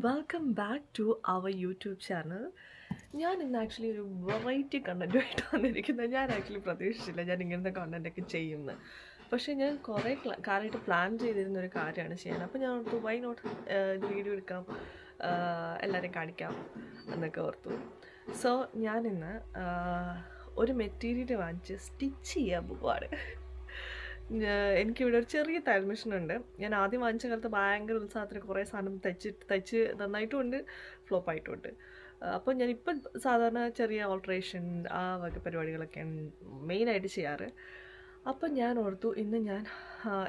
Welcome back to our YouTube channel. ഞാൻ ഇന്ന് actually ഒരു വെറൈറ്റി കണ്ടൻറ്റുമായിട്ട് വന്നിരിക്കുന്നത്. ഞാൻ ആക്ച്വലി പ്രതീക്ഷിച്ചില്ല ഞാൻ ഇങ്ങനത്തെ കണ്ടൻറ്റൊക്കെ ചെയ്യുന്നത്. പക്ഷേ ഞാൻ കുറേ കാലമായിട്ട് പ്ലാൻ ചെയ്തിരുന്ന ഒരു കാര്യമാണ് ചെയ്യാൻ. അപ്പോൾ ഞാൻ ഓർത്തു വൈ നോട്ട് ഇത് വീഡിയോ എടുക്കാം, എല്ലാവരെയും കാണിക്കാം എന്നൊക്കെ ഓർത്തു. സോ ഞാനിന്ന് ഒരു മെറ്റീരിയൽ വാങ്ങിച്ച് സ്റ്റിച്ച് ചെയ്യാൻ പോവാണ്. എനിക്കിവിടെ ഒരു ചെറിയ തയ്യൽ മെഷീനുണ്ട്. ഞാൻ ആദ്യം വാങ്ങിച്ച കാലത്ത് ഭയങ്കര ഉത്സാഹത്തിന് കുറേ സാധനം തയ്ച്ച് നന്നായിട്ടുമുണ്ട്, ഫ്ലോപ്പായിട്ടുമുണ്ട്. അപ്പോൾ ഞാനിപ്പം സാധാരണ ചെറിയ ഓൾട്രേഷൻ ആ വക പരിപാടികളൊക്കെയാണ് മെയിനായിട്ട് ചെയ്യാറ്. അപ്പം ഞാൻ ഓർത്തു ഇന്ന്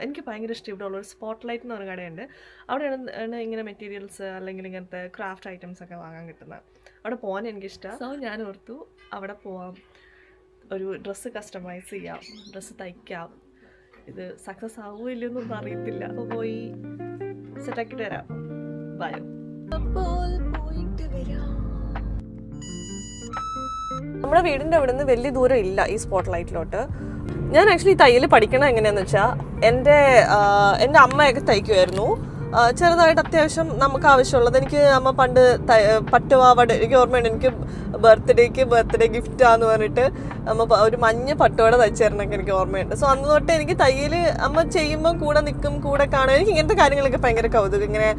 എനിക്ക് ഭയങ്കര ഇഷ്ടം ഇവിടെ ഉള്ളൊരു സ്പോട്ട് ലൈറ്റ് എന്ന് പറഞ്ഞ കടയുണ്ട്. അവിടെയാണ് ഇങ്ങനെ മെറ്റീരിയൽസ് അല്ലെങ്കിൽ ഇങ്ങനത്തെ ക്രാഫ്റ്റ് ഐറ്റംസ് ഒക്കെ വാങ്ങാൻ കിട്ടുന്നത്. അവിടെ പോകാൻ എനിക്കിഷ്ടമാണ്. സോ ഞാൻ ഓർത്തു അവിടെ പോവാം, ഒരു ഡ്രസ്സ് കസ്റ്റമൈസ് ചെയ്യാം, ഡ്രസ്സ് തയ്ക്കാം. ഇത് സക്സസ് ആവുമോ ഇല്ലയെന്നൊന്നും അറിയത്തില്ല. അപ്പോൾ പോയി സെറ്റാക്കിയിട്ട് വരാം. ബയോ. അപ്പോൾ പോയിട്ട് വരാം. നമ്മുടെ വീടിൻ്റെ അവിടെ നിന്ന് വലിയ ദൂരം ഇല്ല ഈ സ്പോട്ട് ലൈറ്റിലോട്ട്. ഞാൻ ആക്ച്വലി തയ്യൽ പഠിക്കണം എങ്ങനെയാണെന്ന് വെച്ചാൽ എൻ്റെ അമ്മയൊക്കെ തയ്ക്കുമായിരുന്നു. ചെറുതായിട്ട് അത്യാവശ്യം നമുക്ക് ആവശ്യമുള്ളത്. എനിക്ക് അമ്മ പണ്ട് പട്ടുപാവാട, എനിക്ക് ഓർമ്മയുണ്ട്, എനിക്ക് ബർത്ത്ഡേ ഗിഫ്റ്റാന്ന് പറഞ്ഞിട്ട് അമ്മ ഒരു മഞ്ഞ പട്ടുപാട തയ്ച്ചു തരണമൊക്കെ എനിക്ക് ഓർമ്മയുണ്ട്. സോ അന്ന് തൊട്ട് എനിക്ക് തയ്യൽ അമ്മ ചെയ്യുമ്പം കൂടെ നിൽക്കും, കൂടെ കാണും. എനിക്ക് ഇങ്ങനത്തെ കാര്യങ്ങളൊക്കെ ഭയങ്കര കൗതുകം. ഇങ്ങനെ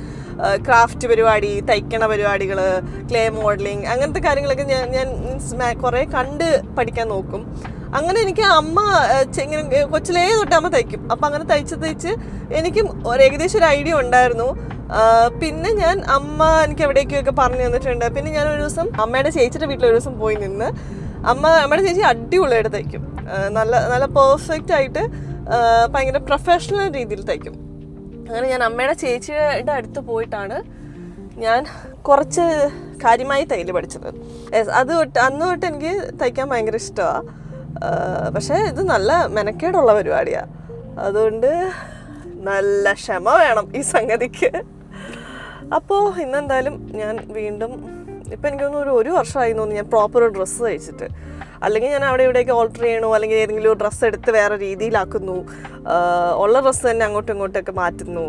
ക്രാഫ്റ്റ് പരിപാടി, തയ്ക്കണ പരിപാടികൾ, ക്ലേ മോഡലിങ്, അങ്ങനത്തെ കാര്യങ്ങളൊക്കെ ഞാൻ കുറേ കണ്ട് പഠിക്കാൻ നോക്കും. അങ്ങനെ എനിക്ക് അമ്മ ഇങ്ങനെ കൊച്ചിലേ തൊട്ട് അമ്മ തയ്ക്കും. അപ്പം അങ്ങനെ തയ്ച്ച് എനിക്കും ഏകദേശം ഒരു ഐഡിയ ഉണ്ടായിരുന്നു. പിന്നെ അമ്മ എനിക്ക് എവിടേക്കൊക്കെ പറഞ്ഞു തന്നിട്ടുണ്ട്. പിന്നെ ഞാൻ ഒരു ദിവസം അമ്മയുടെ ചേച്ചിയുടെ വീട്ടിൽ ഒരു ദിവസം പോയി നിന്ന് അമ്മയുടെ ചേച്ചി അടിപൊളിയായിട്ട് തയ്ക്കും. നല്ല പെർഫെക്റ്റ് ആയിട്ട് ഭയങ്കര പ്രൊഫഷണൽ രീതിയിൽ തയ്ക്കും. അങ്ങനെ ഞാൻ അമ്മയുടെ ചേച്ചിയുടെ അടുത്ത് പോയിട്ടാണ് ഞാൻ കുറച്ച് കാര്യമായി തയ്യൽ പഠിച്ചത്. അന്ന് തൊട്ട് എനിക്ക് തയ്ക്കാൻ ഭയങ്കര ഇഷ്ടമാണ്. പക്ഷേ ഇത് നല്ല മെനക്കേടുള്ള പരിപാടിയാണ്. അതുകൊണ്ട് നല്ല ക്ഷമ വേണം ഈ സംഗതിക്ക്. അപ്പോൾ ഇന്നെന്തായാലും ഞാൻ വീണ്ടും ഇപ്പം എനിക്കൊന്നും ഒരു വർഷമായി തോന്നുന്നു ഞാൻ പ്രോപ്പർ ഒരു ഡ്രസ്സ് തയ്ച്ചിട്ട്. അല്ലെങ്കിൽ ഞാൻ അവിടെ ഇവിടേക്ക് ഓൾട്ടർ ചെയ്യണോ, അല്ലെങ്കിൽ ഏതെങ്കിലും ഒരു ഡ്രസ്സ് എടുത്ത് വേറെ രീതിയിലാക്കുന്നു, ഉള്ള ഡ്രസ്സ് തന്നെ അങ്ങോട്ടും ഇങ്ങോട്ടൊക്കെ മാറ്റുന്നു.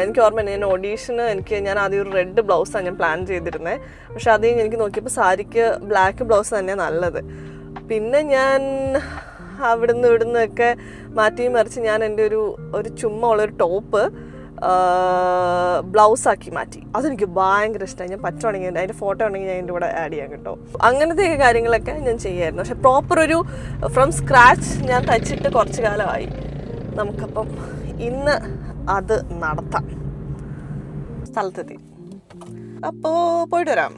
എനിക്ക് ഓർമ്മ ഞാൻ ഓഡീഷന് ഞാൻ ആദ്യം ഒരു റെഡ് ബ്ലൗസാണ് ഞാൻ പ്ലാൻ ചെയ്തിരുന്നത്. പക്ഷെ അത് എനിക്ക് നോക്കിയപ്പോൾ സാരിക്ക് ബ്ലാക്ക് ബ്ലൗസ് തന്നെയാണ് നല്ലത്. പിന്നെ ഞാൻ ഇവിടുന്നൊക്കെ മാറ്റി മറിച്ച് ഞാൻ എൻ്റെ ഒരു ചുമ്മാ ഉള്ളൊരു ടോപ്പ് ബ്ലൗസാക്കി മാറ്റി. അതെനിക്ക് ഭയങ്കര ഇഷ്ടമായി. ഞാൻ പറ്റുവാണെങ്കിൽ അതിൻ്റെ ഫോട്ടോ ഉണ്ടെങ്കിൽ ഞാൻ എൻ്റെ കൂടെ ആഡ് ചെയ്യാം കേട്ടോ. അങ്ങനത്തെ കാര്യങ്ങളൊക്കെ ഞാൻ ചെയ്യായിരുന്നു. പക്ഷെ പ്രോപ്പർ ഒരു ഫ്രം സ്ക്രാച്ച് ഞാൻ തയ്ച്ചിട്ട് കുറച്ച് കാലമായി. നമുക്കപ്പം ഇന്ന് അത് നടത്താം. സ്ഥലത്തെത്തി. അപ്പോൾ പോയിട്ട് വരാം.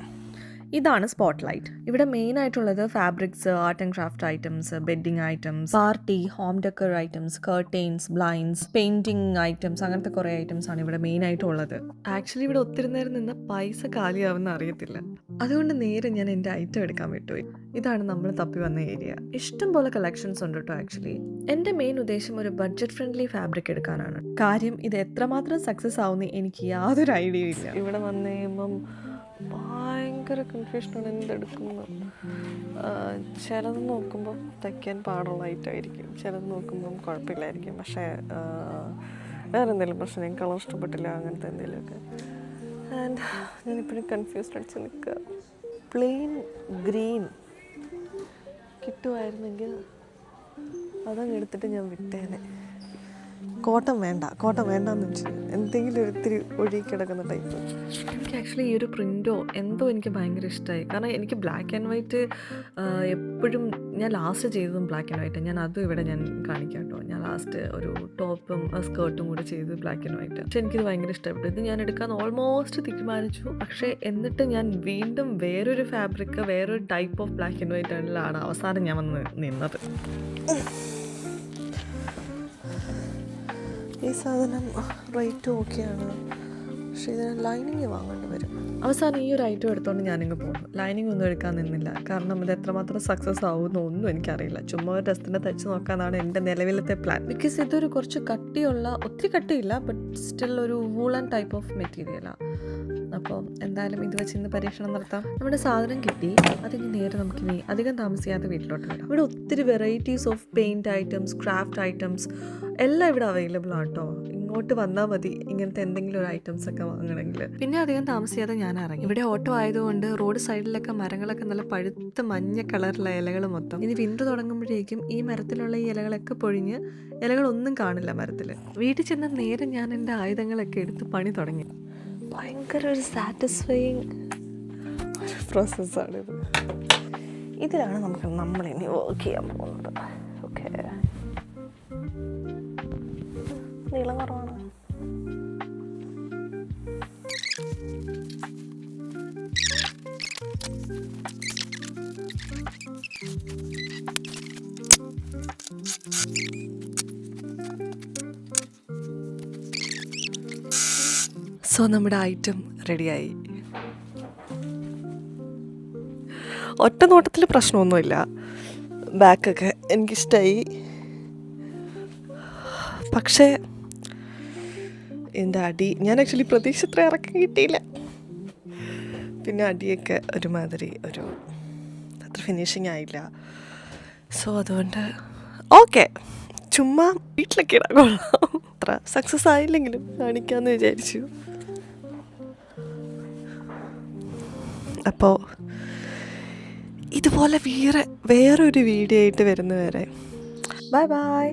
ഇതാണ് സ്പോട്ട് ലൈറ്റ്. ഇവിടെ മെയിൻ ആയിട്ടുള്ളത് fabrics, art and craft items, bedding items, party, home decor items, curtains, blinds, painting items, അങ്ങനത്തെ കുറേ ഐറ്റംസ് ആണ് ഇവിടെ മെയിൻ ആയിട്ടുള്ളത്. ആക്ച്വലി ഇവിടെ ഒത്തിരി നേരം നിന്ന് പൈസ കാലിയാവുന്ന അറിയത്തില്ല. അതുകൊണ്ട് നേരെ ഞാൻ എൻ്റെ ഐറ്റം എടുക്കാൻ വിട്ടുപോയി. ഇതാണ് നമ്മൾ തപ്പി വന്ന ഏരിയ. ഇഷ്ടം പോലെ കളക്ഷൻസ് ഉണ്ട് കേട്ടോ. ആക്ച്വലി എൻ്റെ മെയിൻ ഉദ്ദേശം ഒരു ബഡ്ജറ്റ് ഫ്രണ്ട്ലി ഫാബ്രിക് എടുക്കാനാണ്. കാര്യം ഇത് എത്രമാത്രം സക്സസ് ആവുന്ന എനിക്ക് യാതൊരു ഐഡിയ ഇല്ല. ഇവിടെ വന്നു കഴിയുമ്പം ഭയങ്കര കൺഫ്യൂഷനാണ് എന്തെടുക്കുന്നത്. ചിലത് നോക്കുമ്പം തയ്ക്കാൻ പാടുള്ള ഐറ്റമായിരിക്കും, ചിലത് നോക്കുമ്പം കുഴപ്പമില്ലായിരിക്കും. പക്ഷേ വേറെ എന്തെങ്കിലും പ്രശ്നം, എനിക്ക് കളർ ഇഷ്ടപ്പെട്ടില്ല, അങ്ങനത്തെ എന്തെങ്കിലുമൊക്കെ. ആൻഡ് ഞാനിപ്പോഴും കൺഫ്യൂസ്ഡ് അടിച്ച് നിൽക്കുക. പ്ലെയിൻ ഗ്രീൻ കിട്ടുമായിരുന്നെങ്കിൽ അതങ്ങ് എടുത്തിട്ട് ഞാൻ വിട്ടേനെ. കോട്ടൺ വേണ്ടെന്ന് വെച്ചു. എന്തെങ്കിലും ഒരിത്തിരി ഒഴുകി കിടക്കുന്ന ടൈപ്പ്. എനിക്ക് ആക്ച്വലി ഈ ഒരു പ്രിൻറ്റോ എന്തോ എനിക്ക് ഭയങ്കര ഇഷ്ടമായി. കാരണം എനിക്ക് ബ്ലാക്ക് ആൻഡ് വൈറ്റ് എപ്പോഴും ഞാൻ ലാസ്റ്റ് ചെയ്തതും ബ്ലാക്ക് ആൻഡ് വൈറ്റ്. ഞാൻ അതും ഇവിടെ ഞാൻ കാണിക്കാം കേട്ടോ. ഞാൻ ലാസ്റ്റ് ഒരു ടോപ്പും സ്കേർട്ടും കൂടെ ചെയ്ത് ബ്ലാക്ക് ആൻഡ് വൈറ്റ്. പക്ഷെ എനിക്കിത് ഭയങ്കര ഇഷ്ടപ്പെട്ടു. ഇത് ഞാൻ എടുക്കാൻ ഓൾമോസ്റ്റ് തീരുമാനിച്ചു. പക്ഷേ എന്നിട്ട് ഞാൻ വീണ്ടും വേറൊരു ഫാബ്രിക്, വേറൊരു ടൈപ്പ് ഓഫ് ബ്ലാക്ക് ആൻഡ് വൈറ്റിലാണ് അവസാനം ഞാൻ വന്ന് നിന്നത്. ഈ സാധനം റേറ്റ് ഓക്കെയാണ്, പക്ഷേ ഇതിന് ലൈനിങ് വാങ്ങേണ്ടി വരും. അവസാനം ഈ ഒരു ഐറ്റം എടുത്തുകൊണ്ട് ഞാനിങ്ങ് പോകുന്നു. ലൈനിങ് ഒന്നും എടുക്കാൻ നിന്നില്ല. കാരണം ഇത് എത്രമാത്രം സക്സസ് ആവുമെന്ന് ഒന്നും എനിക്കറിയില്ല. ചുമ്മാ ഒരു ഡ്രസ്സിനെ തയ്ച്ച് നോക്കാനാണ് എൻ്റെ നിലവിലത്തെ പ്ലാൻ. ബിക്കോസ് ഇതൊരു കുറച്ച് കട്ടിയുള്ള, ഒത്തിരി കട്ടിയില്ല, ബട്ട് സ്റ്റിൽ ഒരു വൂളൻ ടൈപ്പ് ഓഫ് മെറ്റീരിയലാണ്. അപ്പോൾ എന്തായാലും ഇത് വെച്ച് ഇന്ന് പരീക്ഷണം നടത്താം. നമ്മുടെ സാധനം കിട്ടി. അതിന് നേരെ നമുക്കിനി അധികം താമസിയാതെ വീട്ടിലോട്ട് വരാം. ഇവിടെ ഒത്തിരി varieties of paint items, craft items എല്ലാം ഇവിടെ അവൈലബിൾ ആണ് കേട്ടോ. ഇങ്ങോട്ട് വന്നാൽ മതി ഇങ്ങനത്തെ എന്തെങ്കിലും ഒരു ഐറ്റംസ് ഒക്കെ വാങ്ങണമെങ്കിൽ. പിന്നെ അധികം താമസിയാതെ ഞാൻ ഇറങ്ങി. ഇവിടെ ഓട്ടോ ആയതുകൊണ്ട് റോഡ് സൈഡിലൊക്കെ മരങ്ങളൊക്കെ നല്ല പഴുത്ത മഞ്ഞ കളറിലുള്ള ഇലകൾ മൊത്തം. ഇനി വിന്റർ തുടങ്ങുമ്പോഴേക്കും ഈ മരത്തിലുള്ള ഈ ഇലകളൊക്കെ പൊഴിഞ്ഞ് ഇലകളൊന്നും കാണില്ല മരത്തിൽ. വീട്ടിൽ ചെന്ന നേരെ ഞാൻ എൻ്റെ ആയുധങ്ങളൊക്കെ എടുത്ത് പണി തുടങ്ങി. ഭയങ്കര ഒരു സാറ്റിസ്ഫൈയിങ് പ്രോസസ്സാണിത്. ഇതിലാണ് നമ്മളിനി വർക്ക് ചെയ്യാൻ പോകുന്നത്. ഓക്കെ, നീളം കുറവാണ്. സോ നമ്മുടെ ഐറ്റം റെഡിയായി. ഒറ്റ നോട്ടത്തിൽ പ്രശ്നമൊന്നുമില്ല. ബാക്കൊക്കെ എനിക്കിഷ്ടമായി. പക്ഷേ എൻ്റെ അടി ഞാൻ ആക്ച്വലി പ്രതീക്ഷ ഇത്ര ഇറക്കം കിട്ടിയില്ല. പിന്നെ അടിയൊക്കെ ഒരുമാതിരി അത്ര ഫിനിഷിങ് ആയില്ല. സോ അതുകൊണ്ട് ഓക്കെ, ചുമ്മാ വീട്ടിലൊക്കെ ഇടാൻ കൊള്ളാം. അത്ര സക്സസ് ആയില്ലെങ്കിലും കാണിക്കാമെന്ന് വിചാരിച്ചു. അപ്പോൾ ഇതുപോലെ വേറൊരു വീഡിയോ ആയിട്ട് വരുന്നവരെ ബൈ ബൈ.